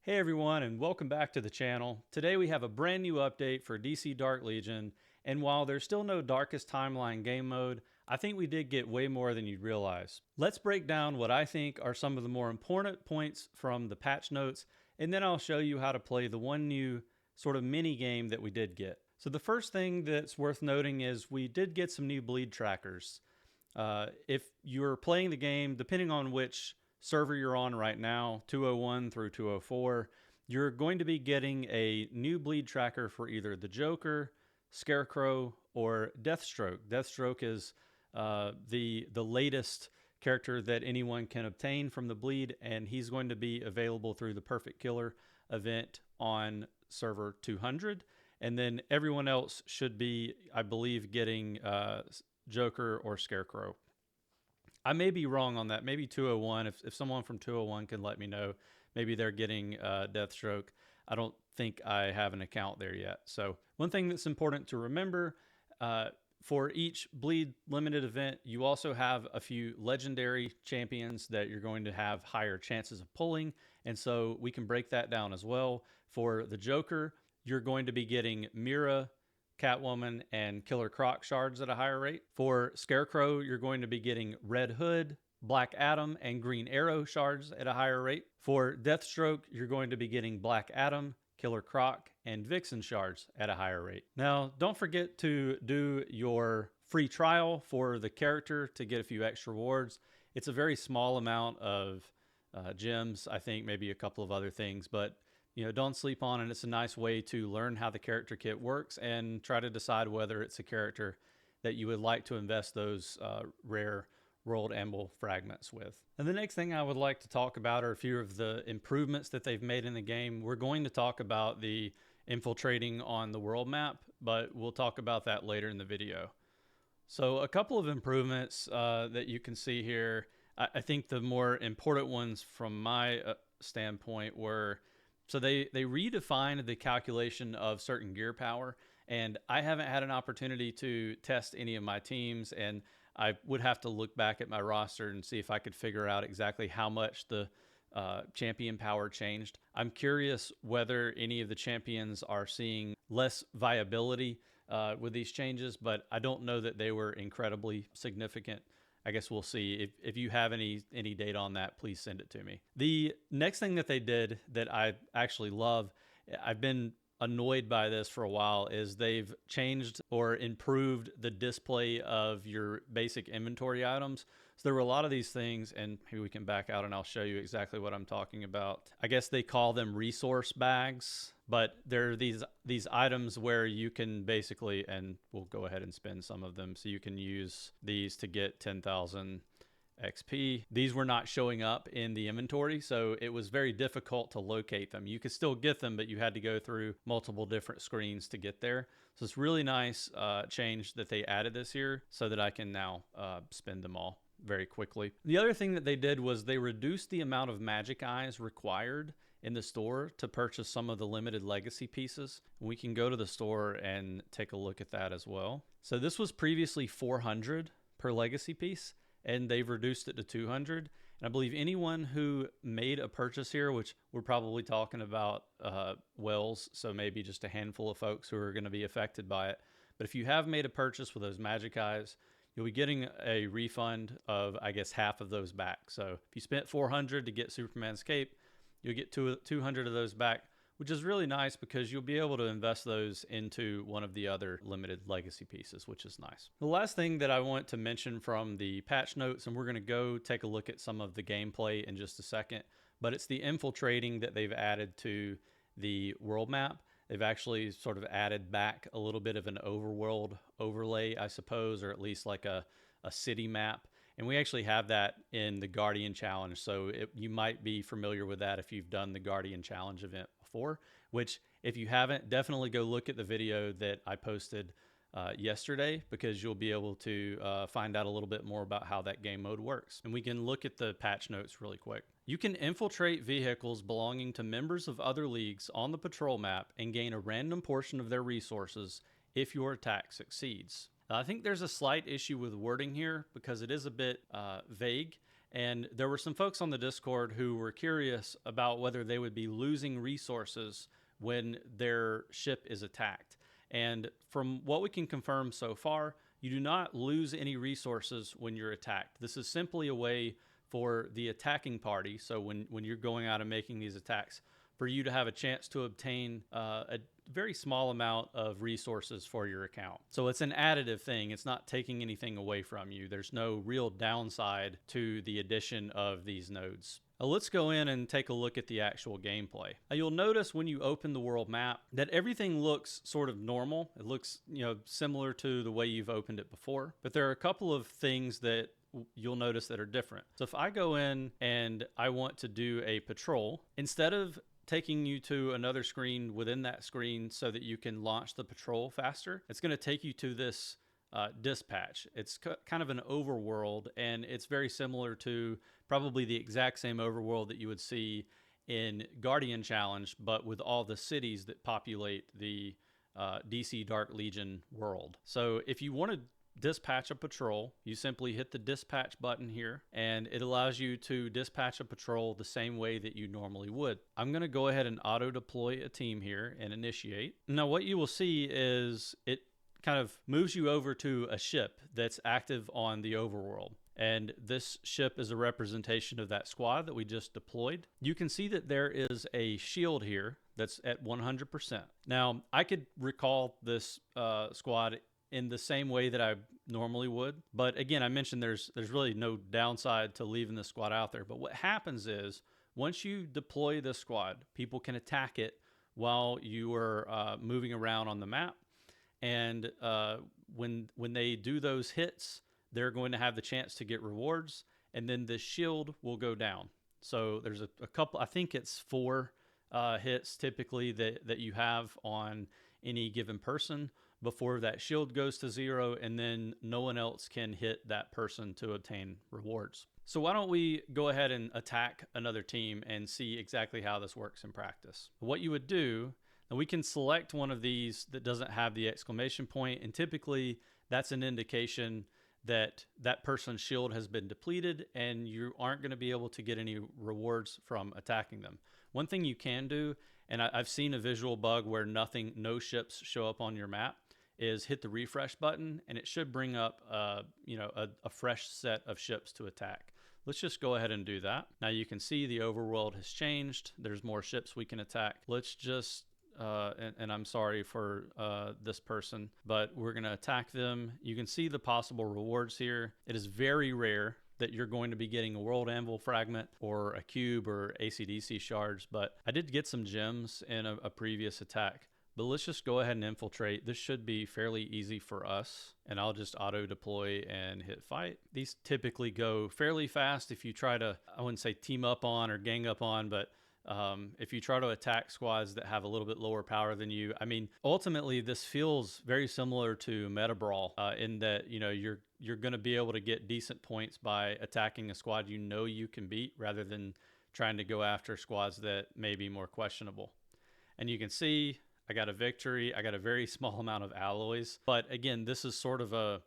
Hey everyone, and welcome back to the channel. Today we have a brand new update for DC Dark Legion, and while there's still no Darkest Timeline game mode, I think we did get way more than you'd realize. Let's break down what I think are some of the more important points from the patch notes, and then I'll show you how to play the one new sort of mini game that we did get. So the first thing that's worth noting is we did get some new bleed trackers. If you're playing the game, depending on which server you're on right now, 201 through 204, you're going to be getting a new bleed tracker for either the Joker, Scarecrow, or Deathstroke. Deathstroke is the latest character that anyone can obtain from the bleed, and he's going to be available through the Perfect Killer event on server 200. And then everyone else should be, I believe, getting Joker or Scarecrow. I may be wrong on that. Maybe 201. If someone from 201 can let me know, maybe they're getting Deathstroke. I don't think I have an account there yet. So one thing that's important to remember, for each Bleed Limited event, you also have a few legendary champions that you're going to have higher chances of pulling. And so we can break that down as well. For the Joker, you're going to be getting Mira, Catwoman, and Killer Croc shards at a higher rate. For Scarecrow, you're going to be getting Red Hood, Black Adam, and Green Arrow shards at a higher rate. For Deathstroke, you're going to be getting Black Adam, Killer Croc, and Vixen shards at a higher rate. Now, don't forget to do your free trial for the character to get a few extra rewards. It's a very small amount of gems, I think maybe a couple of other things, but don't sleep on it. It's a nice way to learn how the character kit works and try to decide whether it's a character that you would like to invest those rare World Amble fragments with. And the next thing I would like to talk about are a few of the improvements that they've made in the game. We're going to talk about the infiltrating on the world map, but we'll talk about that later in the video. So a couple of improvements that you can see here. I think the more important ones from my standpoint were, so they redefined the calculation of certain gear power, and I haven't had an opportunity to test any of my teams, and I would have to look back at my roster and see if I could figure out exactly how much the champion power changed. I'm curious whether any of the champions are seeing less viability with these changes, but I don't know that they were incredibly significant. I guess we'll see. If you have any data on that, please send it to me. The next thing that they did that I actually love, I've been annoyed by this for a while, is they've changed or improved the display of your basic inventory items. So there were a lot of these things, and maybe we can back out and I'll show you exactly what I'm talking about. I guess they call them resource bags, but they're these items where you can basically, and we'll go ahead and spend some of them, so you can use these to get 10,000 XP. These were not showing up in the inventory, so it was very difficult to locate them. You could still get them, but you had to go through multiple different screens to get there. So it's really nice change that they added this here so that I can now spend them all very quickly. The other thing that they did was they reduced the amount of magic eyes required in the store to purchase some of the limited legacy pieces. We can go to the store and take a look at that as well. So this was previously 400 per legacy piece, and they've reduced it to 200. And I believe anyone who made a purchase here, which we're probably talking about Wells, so maybe just a handful of folks who are going to be affected by it. But if you have made a purchase with those magic eyes, you'll be getting a refund of, I guess, half of those back. So if you spent 400 to get Superman's cape, you'll get 200 of those back, which is really nice because you'll be able to invest those into one of the other limited legacy pieces, which is nice. The last thing that I want to mention from the patch notes, and we're going to go take a look at some of the gameplay in just a second, but it's the infiltrating that they've added to the world map. They've actually sort of added back a little bit of an overworld overlay, I suppose, or at least like a city map. And we actually have that in the Guardian Challenge. So you might be familiar with that if you've done the Guardian Challenge event before, which if you haven't, definitely go look at the video that I posted yesterday, because you'll be able to find out a little bit more about how that game mode works. And we can look at the patch notes really quick. You can infiltrate vehicles belonging to members of other leagues on the patrol map and gain a random portion of their resources if your attack succeeds. I think there's a slight issue with wording here because it is a bit vague, And there were some folks on the Discord who were curious about whether they would be losing resources when their ship is attacked. And from what we can confirm so far, you do not lose any resources when you're attacked. This is simply a way for the attacking party, so when you're going out and making these attacks, for you to have a chance to obtain a very small amount of resources for your account. So it's an additive thing. It's not taking anything away from you. There's no real downside to the addition of these nodes. Let's go in and take a look at the actual gameplay. You'll notice when you open the world map that everything looks sort of normal. It looks, similar to the way you've opened it before, but there are a couple of things that you'll notice that are different. So if I go in and I want to do a patrol, instead of taking you to another screen within that screen so that you can launch the patrol faster, it's going to take you to this dispatch. It's kind of an overworld, and it's very similar to probably the exact same overworld that you would see in Guardian Challenge, but with all the cities that populate the DC Dark Legion world. So if you want to dispatch a patrol, you simply hit the dispatch button here, and it allows you to dispatch a patrol the same way that you normally would. I'm going to go ahead and auto deploy a team here and initiate. Now what you will see is it kind of moves you over to a ship that's active on the overworld. And this ship is a representation of that squad that we just deployed. You can see that there is a shield here that's at 100%. Now, I could recall this squad in the same way that I normally would. But again, I mentioned there's really no downside to leaving the squad out there. But what happens is once you deploy this squad, people can attack it while you are moving around on the map. And when they do those hits, they're going to have the chance to get rewards, and then the shield will go down. So there's a couple, I think it's 4 hits typically that you have on any given person before that shield goes to 0, and then no one else can hit that person to obtain rewards. So why don't we go ahead and attack another team and see exactly how this works in practice. What you would do, and we can select one of these that doesn't have the exclamation point, and typically that's an indication that that person's shield has been depleted and you aren't going to be able to get any rewards from attacking them. One thing you can do, and I've seen a visual bug where no ships show up on your map, is hit the refresh button, and it should bring up a fresh set of ships to attack. Let's just go ahead and do that. Now you can see the overworld has changed. There's more ships we can attack. Let's just and I'm sorry for this person, but we're going to attack them. You can see the possible rewards here. It is very rare that you're going to be getting a world anvil fragment or a cube or ACDC shards, but I did get some gems in a previous attack. But let's just go ahead and infiltrate. This should be fairly easy for us, and I'll just auto deploy and hit fight. These typically go fairly fast if you try to, I wouldn't say team up on or gang up on, but if you try to attack squads that have a little bit lower power than you. I mean, ultimately this feels very similar to Meta Brawl in that, you're going to be able to get decent points by attacking a squad you can beat, rather than trying to go after squads that may be more questionable. And you can see I got a victory. I got a very small amount of alloys. But again, this is sort of a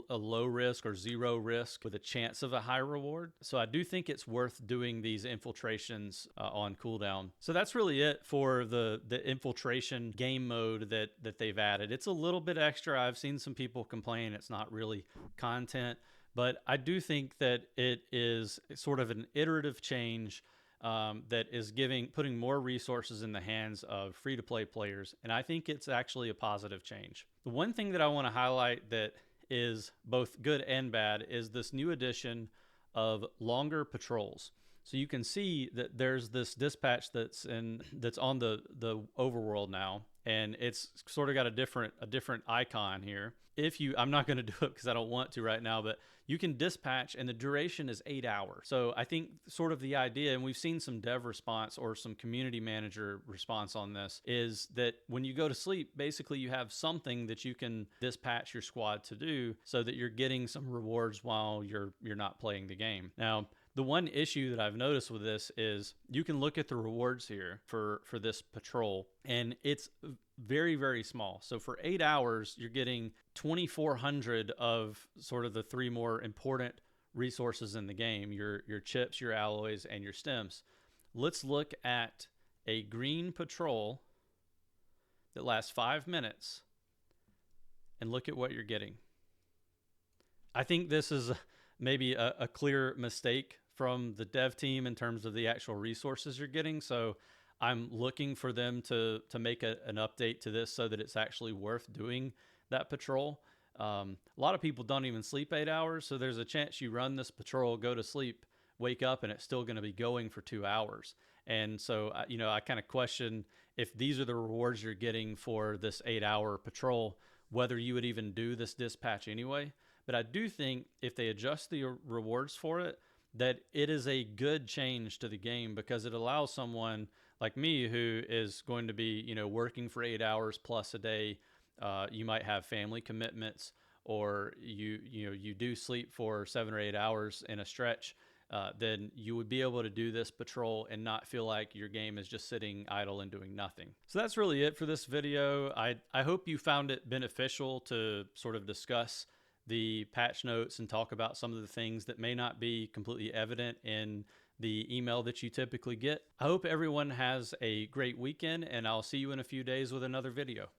low risk or 0 risk with a chance of a high reward. So I do think it's worth doing these infiltrations on cooldown. So that's really it for the infiltration game mode that they've added. It's a little bit extra. I've seen some people complain it's not really content, but I do think that it is sort of an iterative change that is putting more resources in the hands of free-to-play players, and I think it's actually a positive change. The one thing that I want to highlight that is both good and bad is this new addition of longer patrols. So you can see that there's this dispatch that's on the overworld now, and it's sort of got a different icon here. I'm not going to do it because I don't want to right now, but you can dispatch and the duration is 8 hours. So I think sort of the idea, and we've seen some dev response or some community manager response on this, is that when you go to sleep, basically you have something that you can dispatch your squad to do so that you're getting some rewards while you're not playing the game. Now, the one issue that I've noticed with this is you can look at the rewards here for this patrol, and it's very, very small. So for 8 hours, you're getting 2,400 of sort of the 3 more important resources in the game, your chips, your alloys, and your stems. Let's look at a green patrol that lasts 5 minutes and look at what you're getting. I think this is maybe a clear mistake from the dev team in terms of the actual resources you're getting. So I'm looking for them to make an update to this so that it's actually worth doing that patrol. A lot of people don't even sleep 8 hours, so there's a chance you run this patrol, go to sleep, wake up, and it's still going to be going for 2 hours. And so, I kind of question if these are the rewards you're getting for this 8-hour patrol, whether you would even do this dispatch anyway. But I do think if they adjust the rewards for it, that it is a good change to the game, because it allows someone like me who is going to be, working for 8 hours plus a day. You might have family commitments, or you do sleep for 7 or 8 hours in a stretch. Then you would be able to do this patrol and not feel like your game is just sitting idle and doing nothing. So that's really it for this video. I hope you found it beneficial to sort of discuss the patch notes and talk about some of the things that may not be completely evident in the email that you typically get. I hope everyone has a great weekend, and I'll see you in a few days with another video.